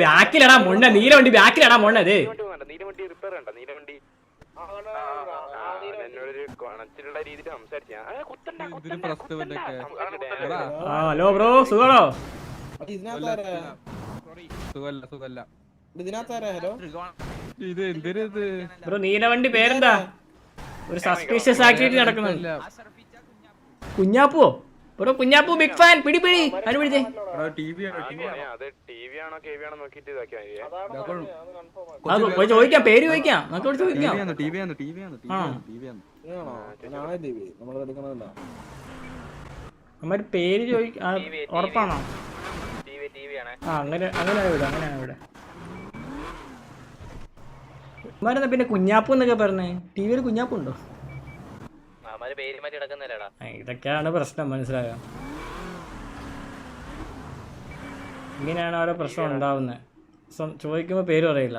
ബാക്കിലടാ മൊണ്ണ നീല വണ്ടി ബാക്കിലടാ മൊണ്ണത് hello bro സുഖാണോ? ബ്രോ നീല വണ്ടി പേരെന്താ? ഒരു സസ്പീഷ്യസ് ആക്ടിവിറ്റി നടക്കുന്നുണ്ട്. കുഞ്ഞാപ്പോ ബ്രോ, കുഞ്ഞാപ്പു ബിഗ് ഫാൻ. പിടി അതിന് പിടിച്ചേ. ചോദിക്കാം, പേര് ചോദിക്കാം. നമുക്ക് ചോദിക്കാം. നമ്മുടെ പേര് ചോദിക്കാം. ഉറപ്പാണോ? അങ്ങനെ ഇവിടെ ഉമ്മാരെന്നാ പിന്നെ കുഞ്ഞാപ്പു എന്നൊക്കെ പറഞ്ഞേ. ടി വിയിൽ കുഞ്ഞാപ്പു ഉണ്ടോ? ഇതൊക്കെയാണ് പ്രശ്നം, മനസ്സിലായോ? ഇങ്ങനെയാണ് ഓരോ പ്രശ്നം ഉണ്ടാവുന്നത്. ചോദിക്കുമ്പോ പേര് പറയില്ല.